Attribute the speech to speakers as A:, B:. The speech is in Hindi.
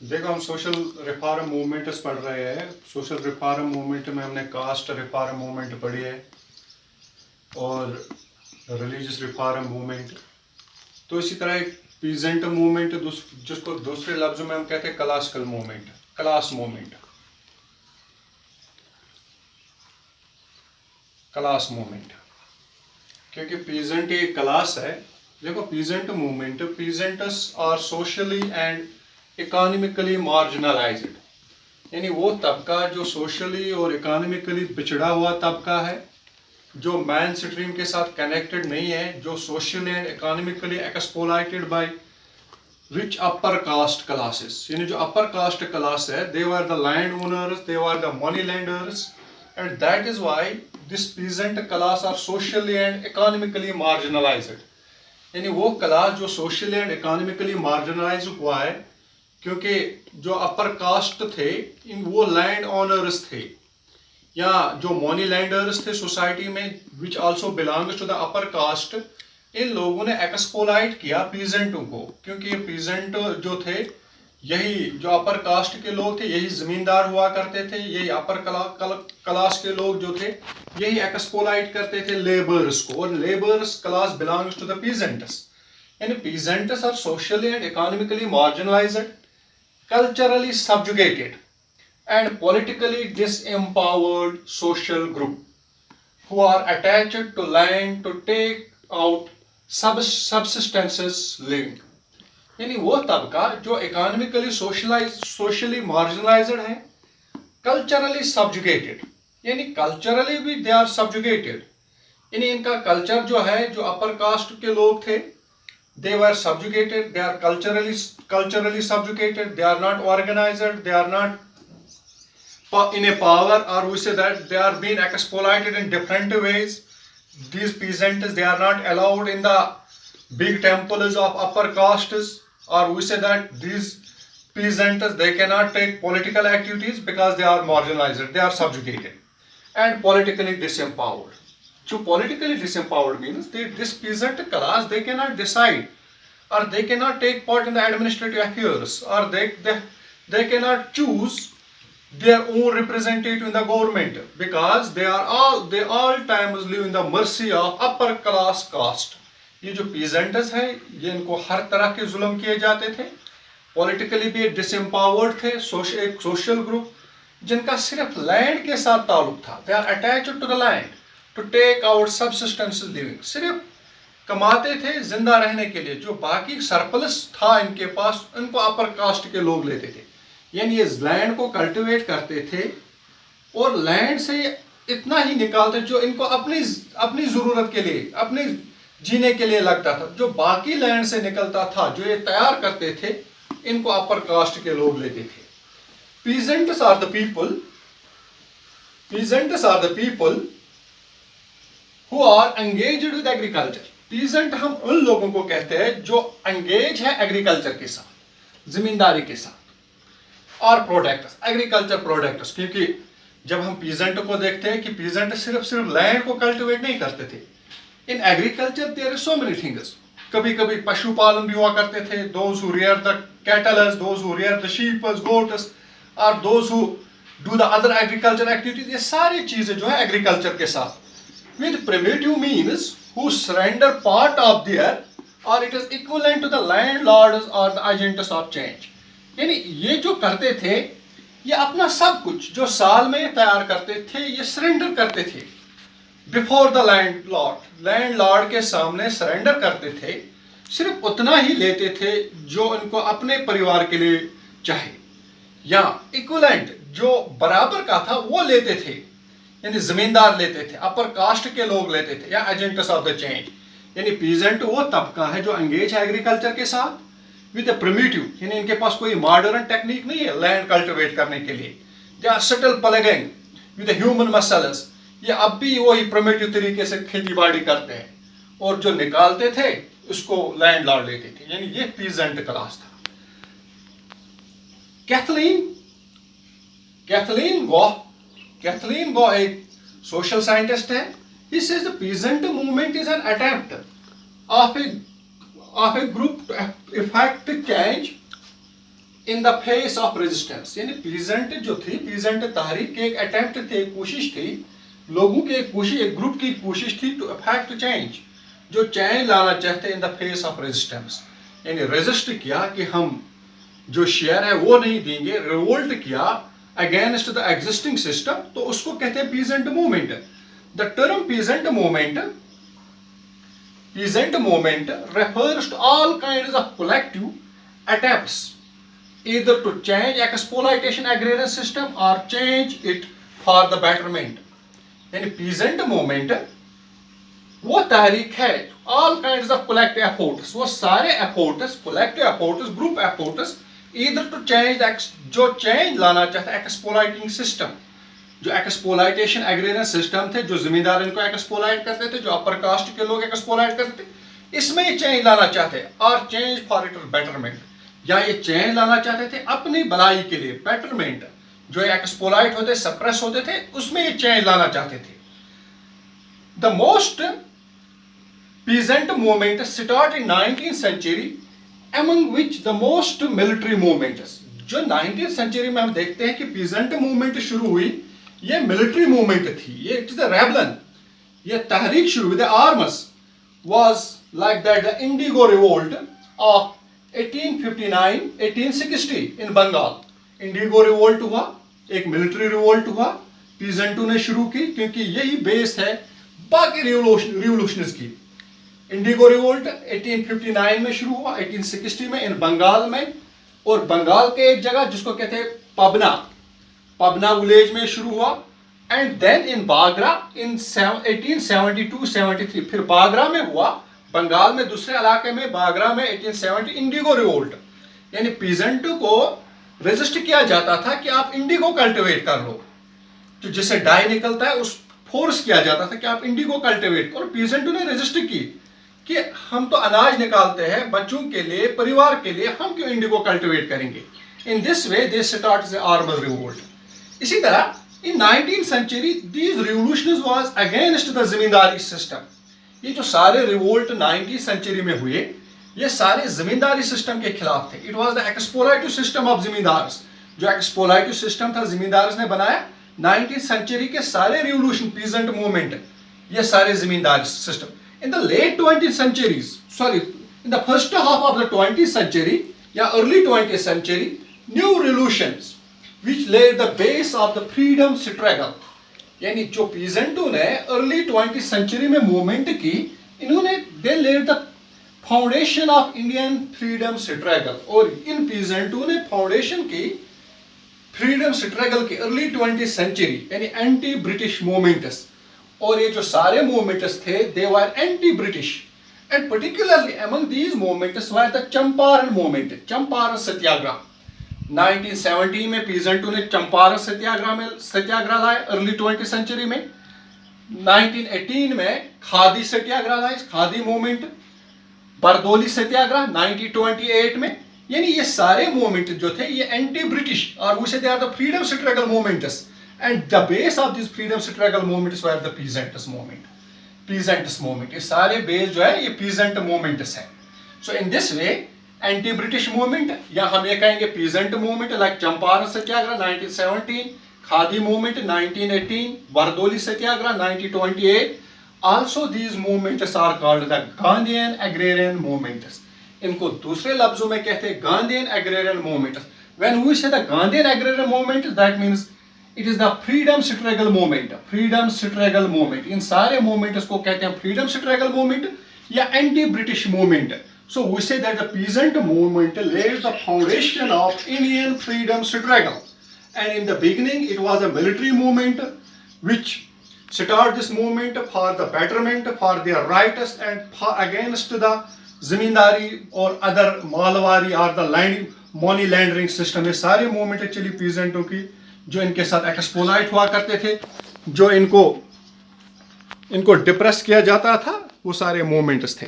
A: देखो, हम सोशल रिफॉर्म मूवमेंट्स पढ़ रहे हैं। सोशल रिफॉर्म मूवमेंट में हमने कास्ट रिफॉर्म मूवमेंट पढ़ी है और रिलीजियस रिफॉर्म मूवमेंट। तो इसी तरह एक पीजेंट मूवमेंट, जिसको दूसरे लफ्जों में हम कहते हैं classical movement, class movement, class movement. क्योंकि पीजेंट एक क्लास है। देखो, peasant movement, peasants are socially and economically marginalised, यानी वो तबका जो सोशली और इकोनॉमिकली पिछड़ा हुआ तबका है, जो मैन स्ट्रीम के साथ कनेक्टेड नहीं है, जो socially and economically exploited by rich upper caste classes. यानी जो अपर कास्ट क्लास है, they were the land owners, they were the money lenders, and that is why this peasant class are socially and economically marginalised. यानी वो क्लास जो सोशली एंड इकोनॉमिकली मार्जिनलाइज हुआ है, क्योंकि जो अपर कास्ट थे वो लैंड ओनर्स थे, या जो मनी लैंडर्स थे सोसाइटी में, which also belongs to the upper caste. इन लोगों ने एक्सप्लॉइट किया पीजेंटों को, क्योंकि ये पीजेंट जो थे, यही जो अपर कास्ट के लोग थे, यही जमींदार हुआ करते थे, यही अपर क्लास के लोग जो थे, यही एक्सप्लॉइट करते थे लेबर्स को, और labours class belongs to the peasants. यानी peasants are socially and economically marginalised, culturally subjugated, and politically disempowered social group who are attached to land to take out subsistences living। यानी वो तबका जो इकोनॉमिकली सोशली मार्जिनलाइज्ड है, कल्चरली सब्जुगेटेड, यानी कल्चरली भी दे आर सब्जुगेटेड। यानी इनका कल्चर जो है, जो अपर कास्ट के लोग थे, they were subjugated, they are culturally subjugated, they are not organized, they are not in a power, or we say that they are being exploited in different ways. These peasants, they are not allowed in the big temples of upper castes, or we say that these peasants, they cannot take political activities because they are marginalized, they are subjugated and politically disempowered. So politically disempowered means this peasant class, they cannot decide, or they cannot take part in the administrative affairs, or they cannot choose their own representative in the government, because they all times live in the mercy of upper class caste। ये जो peasants है, ये इनको हर तरह के जुल्म किए जाते थे, पॉलिटिकली भी डिसएम्पावर्ड थे, एक सोशल ग्रुप जिनका सिर्फ लैंड के साथ ताल्लुक था। They are attached to the land to take out subsistence living, सिर्फ कमाते थे जिंदा रहने के लिए, जो बाकी सरप्लस था इनके पास, इनको अपर कास्ट के लोग लेते थे। यानी ये लैंड को कल्टिवेट करते थे और लैंड से इतना ही निकालते जो इनको अपनी अपनी जरूरत के लिए, अपने जीने के लिए लगता था। जो बाकी लैंड से निकलता था, जो ये तैयार करते थे, इनको अपर कास्ट के लोग लेते थे। peasants are the people peasants are the people who are engaged with agriculture। peasant हम उन लोगों को कहते हैं जो engage है एग्रीकल्चर के साथ, जमींदारी के साथ, और प्रोडक्ट्स, एग्रीकल्चर प्रोडक्ट्स। क्योंकि जब हम पीजेंट को देखते हैं कि पीजेंट सिर्फ लैंड को कल्टिवेट नहीं करते थे, in agriculture there are so many things. कभी कभी पशुपालन भी हुआ करते थे, those who rear the cattles, those who rear the sheep, goats, और those who do the other agriculture activities. ये सारी चीजें जो है एग्रीकल्चर के साथ। With primitive means who surrender part of their, और it is equivalent to the landlords और द एजेंट्स ऑफ चेंज। यानी ये जो करते थे, ये अपना सब कुछ जो साल में तैयार करते थे, ये सरेंडर करते थे बिफोर द लैंड लॉर्ड के सामने सरेंडर करते थे। सिर्फ उतना ही लेते थे जो इनको अपने परिवार के लिए चाहे, या इक्विवेलेंट जो बराबर का था वो लेते थे। यानी जमींदार लेते थे, अपर कास्ट के लोग लेते थे, या एजेंट्स ऑफ द चेंज। यानी पीजेंट वो तबका है जो एंगेज है एग्रीकल्चर के साथ विद प्रिमिटिव, यानी इनके पास कोई मॉडर्न टेक्निक नहीं है लैंड कल्टिवेट करने के लिए। They are settle ploughing with human muscles. ये अब भी वही प्रिमिटिव तरीके से खेती बाड़ी करते हैं, और जो निकालते थे उसको लैंड लॉर्ड लेते थे। यानी ये पीजेंट क्लास था। कैथलीन गो एक सोशल साइंटिस्ट है। He says the peasant movement is an attempt of a group to effect change in the face of resistance, यानी पीजेंट जो थी, पीजेंट तहरीक की एक अटेम्प्ट थी, एक कोशिश थी, लोगों की एक कोशिश, एक ग्रुप की कोशिश थी टू अफेक्ट चेंज, जो चेंज लाना चाहते in the face of resistance, यानी रेजिस्ट किया कि हम जो शेयर है वो नहीं देंगे, रिवोल्ट किया अगेंस्ट द एग्जिस्टिंग सिस्टम, तो उसको कहते हैं peasant movement. The term peasant movement refers to all kinds of collective attempts either to change exploitation agrarian system or change it for the betterment। यानी peasant movement वो तहरीक है, all kinds of collective efforts, वो सारे efforts, collective efforts, group efforts, either to change, जो change लाना चाहता है exploiting system, जो एक्सप्लॉयटेशन एग्रेरियन सिस्टम थे, जो जमींदार इनको एक्सप्लॉयट करते थे, जो अपर कास्ट के लोग एक्सप्लॉयट करते थे, इसमें ये चेंज लाना चाहते, और चेंज फॉर इट बेटरमेंट, या ये चेंज लाना चाहते थे अपनी भलाई के लिए, बेटरमेंट, जो एक्सप्लॉयट होते, सप्रेस होते थे, उसमें ये चेंज लाना चाहते थे। The most peasant movement start in 19th century, among which the most military movements, जो 19th century में हम देखते हैं कि पीजेंट मूवमेंट शुरू हुई, ये मिलिट्री मूवमेंट थी, ये इट इज द रेबलन, ये तहरीक शुरू with arms was like that the indigo revolt of 1859-1860 in Bengal. Indigo revolt हुआ, एक मिलिट्री रिवोल्ट हुआ, पीजेंटों ने शुरू की, क्योंकि यही बेस है बाकी रिवोल्यूशंस की। इंडिगो रिवोल्ट 1859 में शुरू हुआ, 1860 में इन बंगाल में, और बंगाल के एक जगह जिसको कहते हैं पबना विलेज में शुरू हुआ, एंड देन इन बागरा इन 1872-73, फिर बागरा में हुआ, बंगाल में दूसरे इलाके में, बागरा में 1870 इंडिगो रिवोल्ट, यानी पीजेंटों को रेजिस्ट किया जाता था कि आप इंडिगो कल्टिवेट कर लो, तो जिससे डाई निकलता है उस फोर्स किया जाता था कि आप इंडिगो कल्टिवेट करो। पीजेंटों ने रेजिस्ट की कि हम तो अनाज निकालते हैं बच्चों के लिए, परिवार के लिए, हम क्यों इंडिगो कल्टिवेट करेंगे। इन this way they start the armour revolt. इसी तरह इन 19th century these revolutions was against the zamindari system. ये जो सारे रिवोल्ट 19th century में हुए, ये सारे जमींदारी सिस्टम के खिलाफ थे। It was the exploitative system of zamindars, जो एक्सप्लॉयटिव सिस्टम था जमींदार्स ने बनाया। 19th century के सारे रिवोल्यूशन, पीजेंट मूवमेंट, ये सारे zamindari system. In the late 20th centuries, sorry, in the first half of the 20th century या early 20th century, new revolutions which laid the base of the freedom struggle, यानी जो पीजेंटों ने अर्ली 20th century में मूवमेंट की, इन्होंने they led the foundation of Indian freedom struggle, और इन पीजेंटों ने फाउंडेशन की फ्रीडम स्ट्रगल की अर्ली 20th century, यानी एंटी ब्रिटिश मूवमेंट्स। और ये जो सारे मूवमेंट्स थे, they were anti British, and particularly among these movements were the Champaran movement, Champaran Satyagraha. 1917 में पीजेंटों ने चंपारण सत्याग्रह लाए अर्ली 20th century में। 1918 में खादी सत्याग्रह लाए, खादी मूवमेंट। बरदौली सत्याग्रह 1928 में। यानी ये सारे मूवमेंट जो थे ये एंटी ब्रिटिश, और we say they are the freedom struggle movements, and the base of this freedom struggle movements were the peasants movement. ये सारे बेस जो है ये पीजेंट मूवमेंट्स हैं। So in this way anti British movement, या हम ये कहेंगे peasant movement, like Champaran Satyagraha 1917, Khadi movement 1918, Bardoli Satyagraha 1928, also these movements are called the Gandhian agrarian movements। इनको दूसरे लफ्जों में कहते हैं Gandhian agrarian movements। When we say the Gandhian agrarian movement, that means it is the freedom struggle movement, freedom struggle movement। इन सारे मूवमेंट्स को कहते हैं freedom struggle movement या anti British movement। So we say that the peasant movement laid the foundation of Indian freedom struggle, and in the beginning it was a military movement which started this movement for the betterment, for their rights, and for against the zamindari or other malwari or the land money laundering system। ये सारे मूवमेंट चली पीजेंटों की, जो इनके साथ एक्सप्लॉइट हुआ करते थे, जो इनको डिप्रेस किया जाता था, वो सारे मूवमेंट्स थे।